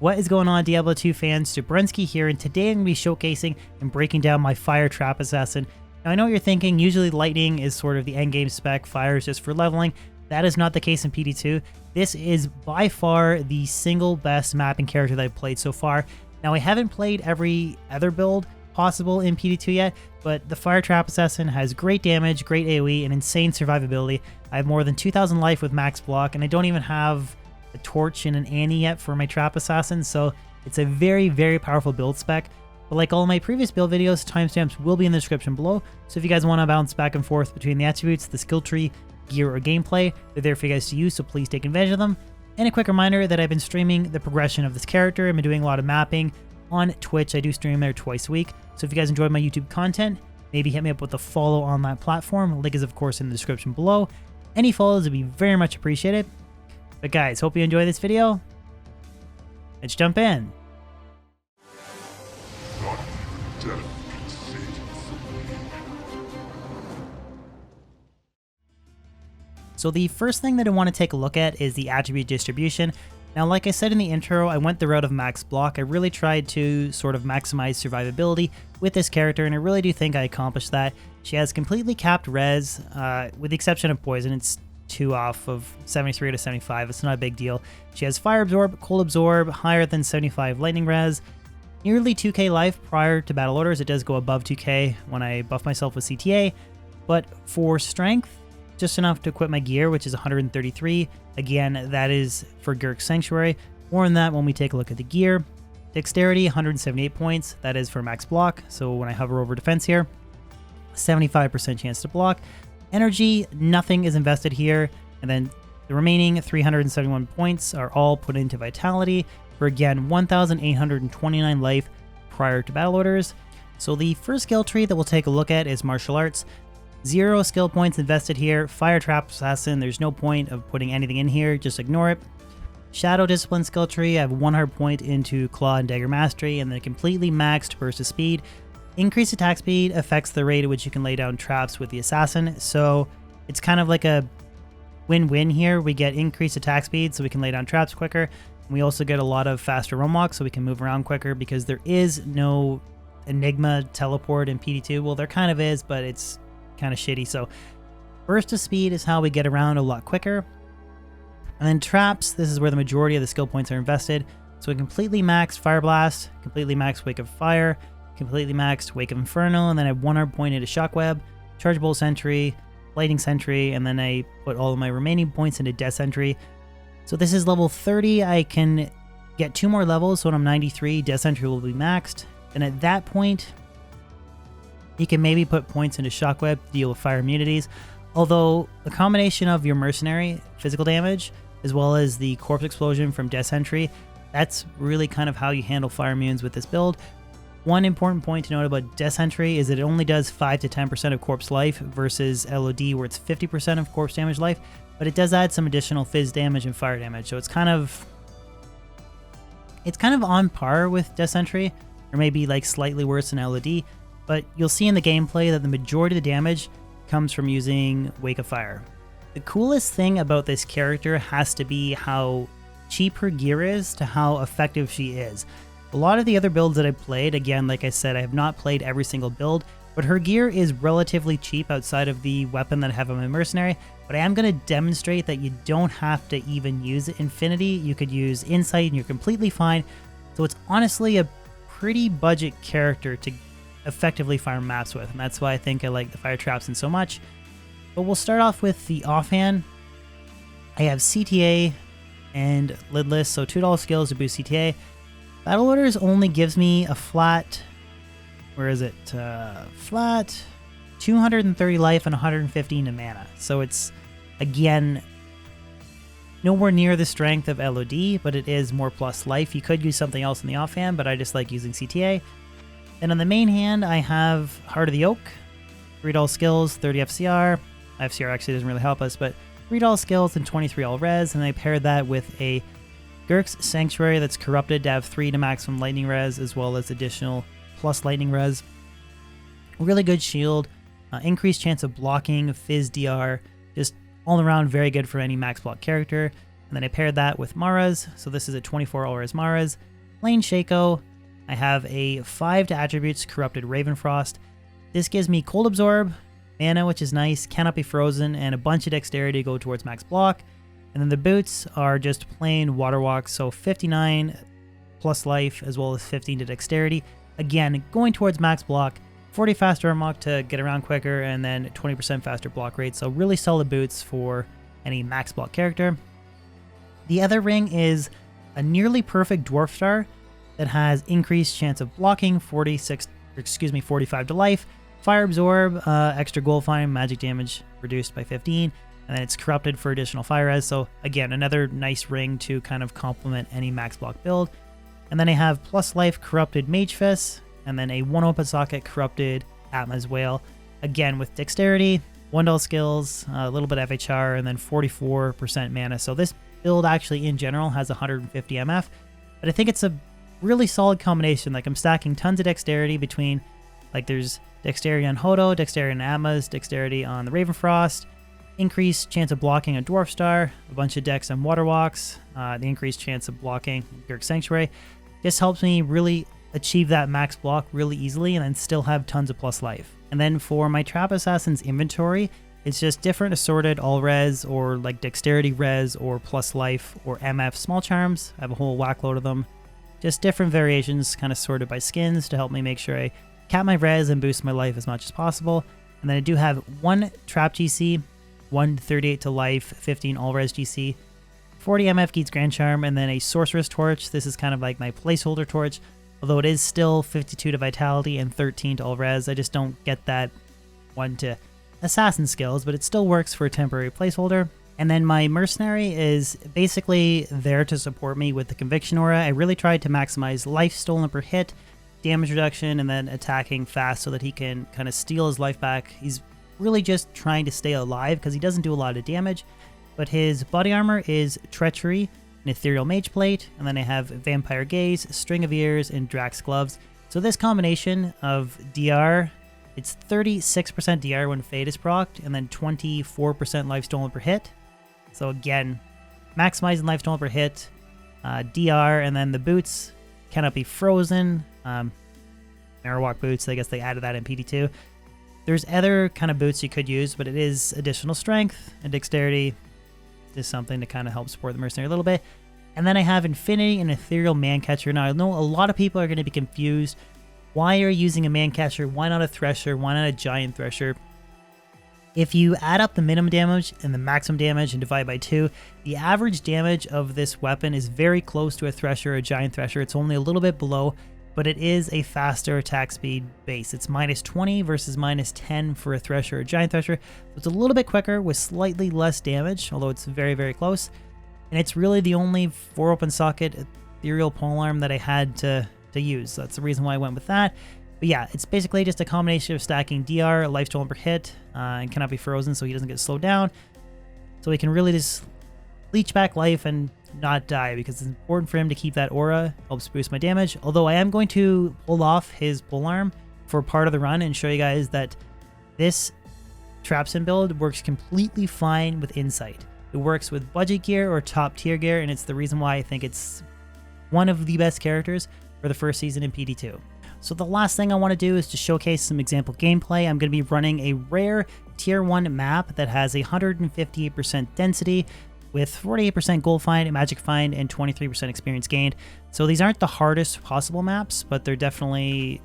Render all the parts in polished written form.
What is going on, Diablo 2 fans? Jabrensky here, and today I'm going to be showcasing and breaking down my Fire Trap Assassin. Now, I know what you're thinking, usually Lightning is sort of the endgame spec, Fire is just for leveling. That is not the case in PD2. This is by far the single best mapping character that I've played so far. Now, I haven't played every other build possible in PD2 yet, but the Fire Trap Assassin has great damage, great AoE, and insane survivability. I have more than 2,000 life with max block, and I don't even have a torch and an Annie yet for my Trap Assassin, so it's a very, very powerful build spec. But like all my previous build videos, timestamps will be in the description below, so if you guys want to bounce back and forth between the attributes, the skill tree, gear, or gameplay, they're there for you guys to use, so please take advantage of them. And a quick reminder that I've been streaming the progression of this character. I've been doing a lot of mapping on Twitch. I do stream there twice a week, so if you guys enjoy my YouTube content, maybe hit me up with a follow on that platform. Link is of course in the description below. Any follows would be very much appreciated. But guys, hope you enjoy this video. Let's jump in. So the first thing that I want to take a look at is the attribute distribution. Now, like I said in the intro, I went the route of max block. I really tried to sort of maximize survivability with this character, and I really do think I accomplished that. She has completely capped res, with the exception of poison. It's 2 off of 73 to 75. It's not a big deal. She has fire absorb, cold absorb, higher than 75 lightning res, nearly 2k life prior to battle orders. It does go above 2k when I buff myself with CTA, but for strength, just enough to equip my gear, which is 133. Again, that is for Gurk's Sanctuary. More than that when we take a look at the gear. Dexterity, 178 points. That is for max block. So when I hover over defense here, 75% chance to block. Energy, nothing is invested here. And then the remaining 371 points are all put into Vitality for, again, 1,829 life prior to battle orders. So the first skill tree that we'll take a look at is Martial Arts. 0 skill points invested here. Fire Trap Assassin, there's no point of putting anything in here, just ignore it. Shadow Discipline skill tree, I have 1 hard point into Claw and Dagger Mastery, and then completely maxed Burst of Speed. Increased attack speed affects the rate at which you can lay down traps with the Assassin, so it's kind of like a win-win here. We get increased attack speed so we can lay down traps quicker. We also get a lot of faster roam walk so we can move around quicker because there is no Enigma teleport in PD2. Well, there kind of is, but it's kind of shitty. So Burst of Speed is how we get around a lot quicker. And then traps, this is where the majority of the skill points are invested. So we completely maxed Fire Blast, completely maxed Wake of Fire, completely maxed Wake of Inferno, and then I have 1 hard point into Shockweb, Chargeable Sentry, Lightning Sentry, and then I put all of my remaining points into Death Sentry. So this is level 30. I can get 2 more levels, so when I'm 93, Death Sentry will be maxed. And at that point, you can maybe put points into Shockweb to deal with fire immunities. Although the combination of your Mercenary physical damage as well as the Corpse Explosion from Death Sentry, that's really kind of how you handle fire immunes with this build. One important point to note about Death Sentry is that it only does 5 to 10% of corpse life versus LOD where it's 50% of corpse damage life, but it does add some additional fizz damage and fire damage. So it's kind of on par with Death Sentry, or maybe like slightly worse than LOD. But you'll see in the gameplay that the majority of the damage comes from using Wake of Fire. The coolest thing about this character has to be how cheap her gear is to how effective she is. A lot of the other builds that I've played, again, like I said, I have not played every single build, but her gear is relatively cheap outside of the weapon that I have on my Mercenary, but I am going to demonstrate that you don't have to even use Infinity. You could use Insight and you're completely fine. So it's honestly a pretty budget character to effectively farm maps with, and that's why I think I like the Fire Traps in so much. But we'll start off with the offhand. I have CTA and Lidless, so $2 skills to boost CTA. Battle Orders only gives me a flat, where is it? Flat 230 life and 115 in mana. So it's, again, nowhere near the strength of LOD, but it is more plus life. You could use something else in the offhand, but I just like using CTA. And on the main hand, I have Heart of the Oak, $3 skills, 30 FCR. FCR actually doesn't really help us, but $3 skills and 23 all res. And I paired that with a Gurk's Sanctuary that's corrupted to have 3 to maximum lightning res, as well as additional plus lightning res. Really good shield, increased chance of blocking, fizz DR, just all around very good for any max block character. And then I paired that with Mara's. So this is a 24 all-res Mara's. Plain Shaco. I have a 5 to attributes Corrupted Ravenfrost. This gives me Cold Absorb, mana, which is nice, cannot be frozen, and a bunch of dexterity to go towards max block. And then the boots are just plain Water Walk, so 59 plus life as well as 15 to dexterity. Again, going towards max block, 40 faster unlock to get around quicker, and then 20% faster block rate. So really solid boots for any max block character. The other ring is a nearly perfect Dwarf Star that has increased chance of blocking, 45 to life, Fire Absorb, extra gold fine, magic damage reduced by 15, and then it's corrupted for additional fire res. So again, another nice ring to kind of complement any max block build. And then I have plus life Corrupted Mage Fist, and then a 1 open socket Corrupted Atma's Whale, again with dexterity, 1 skills, a little bit of FHR, and then 44% mana. So this build actually in general has 150 MF, but I think it's a really solid combination. Like I'm stacking tons of dexterity between, like there's dexterity on Hodo, dexterity on Atmas, dexterity on the Ravenfrost, increased chance of blocking on Dwarf Star, a bunch of dex on Water Walks, the increased chance of blocking Girk Sanctuary. This helps me really achieve that max block really easily and then still have tons of plus life. And then for my Trap Assassin's inventory, it's just different assorted all res or like dexterity res or plus life or MF small charms. I have a whole whack load of them. Just different variations kind of sorted by skins to help me make sure I cap my res and boost my life as much as possible. And then I do have 1 trap GC, 1 38 to life, 15 all res GC, 40 MF Geats Grand Charm, and then a Sorceress Torch. This is kind of like my placeholder torch, although it is still 52 to vitality and 13 to all res. I just don't get that 1 to assassin skills, but it still works for a temporary placeholder. And then my Mercenary is basically there to support me with the Conviction Aura. I really tried to maximize life stolen per hit, damage reduction, and then attacking fast so that he can kind of steal his life back. He's really just trying to stay alive because he doesn't do a lot of damage, but his body armor is Treachery, an Ethereal Mage Plate, and then I have Vampire Gaze, String of Ears, and Drax Gloves. So this combination of DR, it's 36% DR when Fade is procced, and then 24% life stolen per hit. So again, maximizing life stolen per hit, DR, and then the boots cannot be frozen. Marowak boots, I guess they added that in PD2. There's other kind of boots you could use, but it is additional strength and dexterity is something to kind of help support the Mercenary a little bit. And then I have Infinity and Ethereal Mancatcher. Now I know a lot of people are going to be confused. Why are you using a Mancatcher? Why not a Thresher? Why not a Giant Thresher? If you add up the minimum damage and the maximum damage and divide by 2, the average damage of this weapon is very close to a Thresher or a Giant Thresher. It's only a little bit below, but it is a faster attack speed base. It's -20 versus -10 for a Thresher or Giant Thresher. So it's a little bit quicker with slightly less damage, although it's very, very close. And it's really the only 4 open socket Ethereal Polearm that I had to use. So that's the reason why I went with that. But yeah, it's basically just a combination of stacking DR, life stolen per hit, and cannot be frozen so he doesn't get slowed down. So he can really just leech back life and not die, because it's important for him to keep that aura, helps boost my damage. Although I am going to pull off his polearm for part of the run and show you guys that this Trapson build works completely fine with Insight. It works with budget gear or top tier gear, and it's the reason why I think it's one of the best characters for the first season in PD2. So the last thing I want to do is to showcase some example gameplay. I'm going to be running a rare tier 1 map that has 158% density with 48% gold find, magic find, and 23% experience gained. So these aren't the hardest possible maps, but they're definitely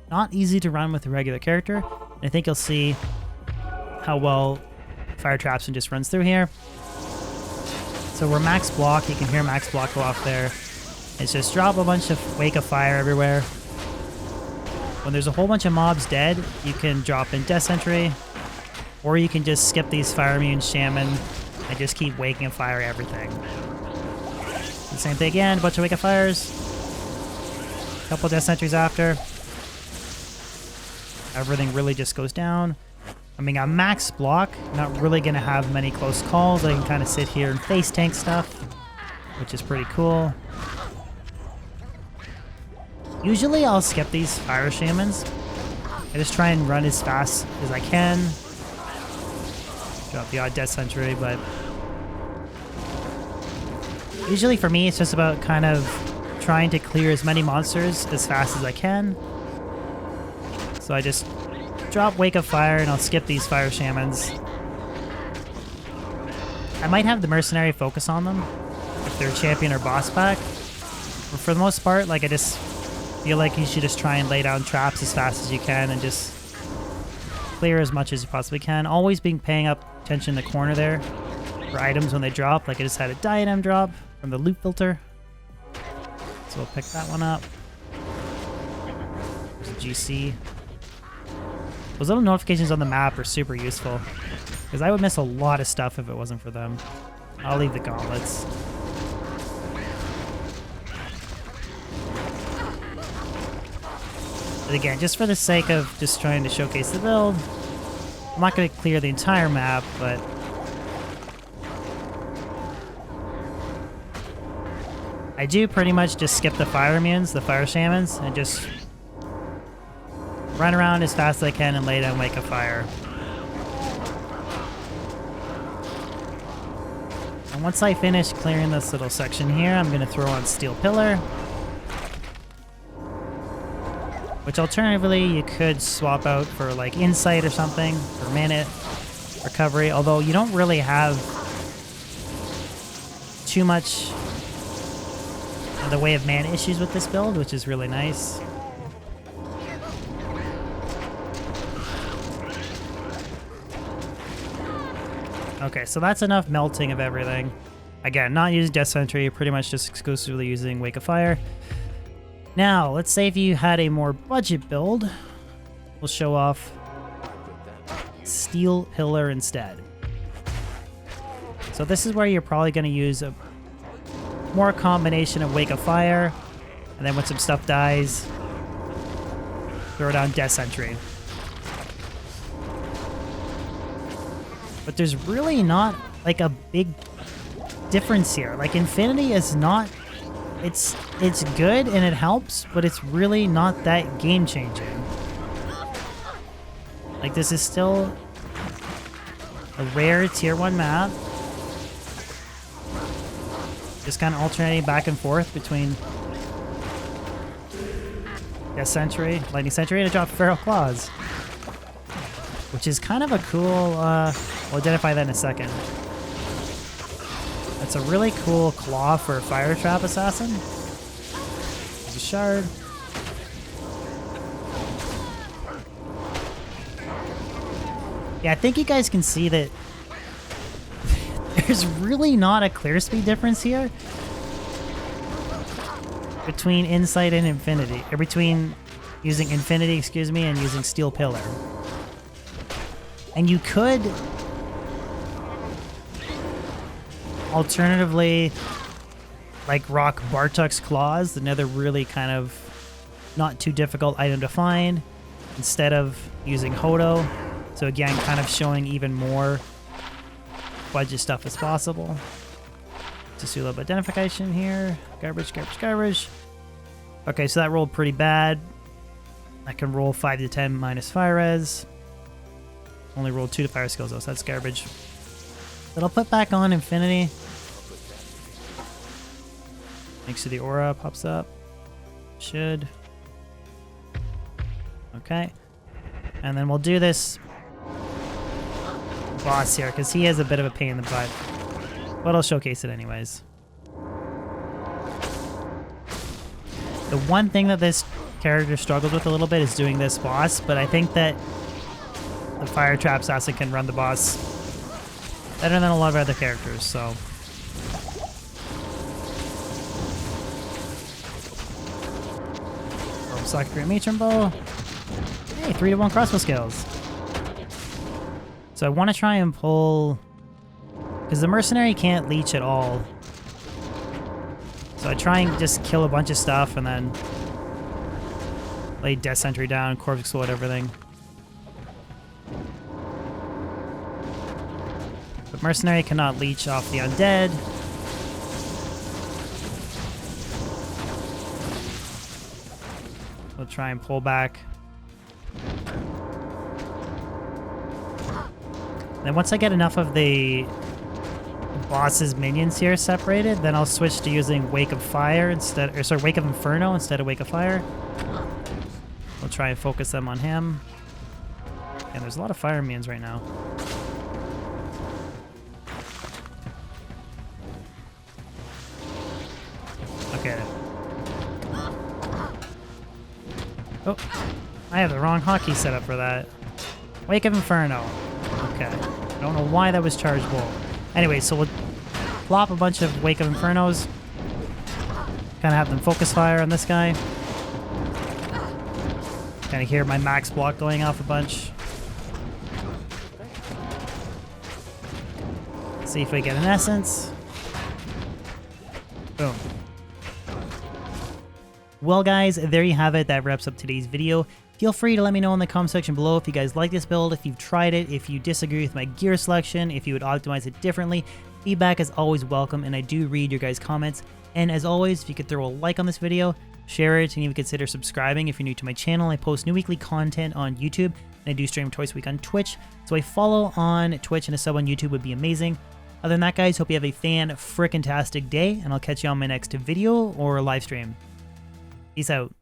not easy to run with a regular character. And I think you'll see how well Fire Trapson just runs through here. So we're max block. You can hear max block go off there. It's just drop a bunch of Wake of Fire everywhere. When there's a whole bunch of mobs dead, you can drop in Death Sentry, or you can just skip these Fire Immune Shaman and just keep Waking of Fire everything. The same thing again, a bunch of Wake of Fires, a couple Death Sentries after. Everything really just goes down. I mean, on max block, not really going to have many close calls. I can kind of sit here and face tank stuff, which is pretty cool. Usually I'll skip these Fire Shamans. I just try and run as fast as I can. Drop the odd Death Sentry, but Usually for me, it's just about kind of trying to clear as many monsters as fast as I can. So I just drop Wake of Fire and I'll skip these fire shamans. I might have the mercenary focus on them if they're champion or boss pack. But for the most part, like, I just feel like you should just try and lay down traps as fast as you can and just clear as much as you possibly can. Always paying up attention in the corner there for items when they drop. Like I just had a diadem drop from the loot filter. So we'll pick that one up. There's a GC. Those little notifications on the map are super useful, because I would miss a lot of stuff if it wasn't for them. I'll leave the gauntlets. But again, just for the sake of just trying to showcase the build, I'm not going to clear the entire map, but I do pretty much just skip the fire immunes, the fire shamans, and just run around as fast as I can and lay down Wake of Fire. And once I finish clearing this little section here, I'm going to throw on Steel Pillar. Which alternatively, you could swap out for like Insight or something, for Minute Recovery, although you don't really have too much in the way of mana issues with this build, which is really nice. Okay, so that's enough melting of everything. Again, not using Death Sentry, pretty much just exclusively using Wake of Fire. Now, let's say if you had a more budget build, we'll show off Steel Pillar instead. So this is where you're probably going to use a more combination of Wake of Fire, and then when some stuff dies, throw down Death Sentry. But there's really not like a big difference here. Like Infinity is not, it's good and it helps, but it's really not that game changing. Like this is still a rare tier 1 map. Just kind of alternating back and forth between Death Sentry, Lightning Sentry, and a drop Feral Claws. Which is kind of a cool, we'll identify that in a second. That's a really cool claw for a Fire Trap Assassin. There's a shard. Yeah, I think you guys can see that there's really not a clear speed difference here between Insight and Infinity, or between using Infinity, excuse me, and using Steel Pillar. And you could alternatively like rock Bartuk's Claws, another really kind of not too difficult item to find, instead of using Hodo. So again, kind of showing even more budget stuff as possible. Just do a little bit of identification here. Garbage, garbage, garbage. Okay, so that rolled pretty bad. I can roll 5 to 10 minus fire res. Only rolled 2 to fire skills though, so that's garbage. But I'll put back on Infinity. Make sure the aura pops up. Should. Okay. And then we'll do this boss here, because he has a bit of a pain in the butt. But I'll showcase it anyways. The one thing that this character struggles with a little bit is doing this boss, but I think that the Fire Trap Assassin can run the boss better than a lot of other characters, so. Socket Great Matron Bow. Hey, 3-to-1 crossbow skills. So I want to try and pull, because the Mercenary can't leech at all. So I try and just kill a bunch of stuff and then lay Death Sentry down, Corpse Explode everything. But Mercenary cannot leech off the undead. We'll try and pull back. Then once I get enough of the boss's minions here separated, then I'll switch to using Wake of Fire instead, or sorry, Wake of Inferno instead of Wake of Fire. We'll try and focus them on him. And there's a lot of fire minions right now. Okay. Oh, I have the wrong hotkey set up for that. Wake of Inferno. Okay. I don't know why that was chargeable. Anyway, so we'll plop a bunch of Wake of Infernos. Kind of have them focus fire on this guy. Kind of hear my max block going off a bunch. See if we get an essence. Boom. Well guys, there you have it. That wraps up today's video. Feel free to let me know in the comment section below if you guys like this build, if you've tried it, if you disagree with my gear selection, if you would optimize it differently. Feedback is always welcome, and I do read your guys' comments. And as always, if you could throw a like on this video, share it, and even consider subscribing if you're new to my channel. I post new weekly content on YouTube, and I do stream twice a week on Twitch. So a follow on Twitch and a sub on YouTube would be amazing. Other than that, guys, hope you have a fan-frickin-tastic day, and I'll catch you on my next video or live stream. Peace out.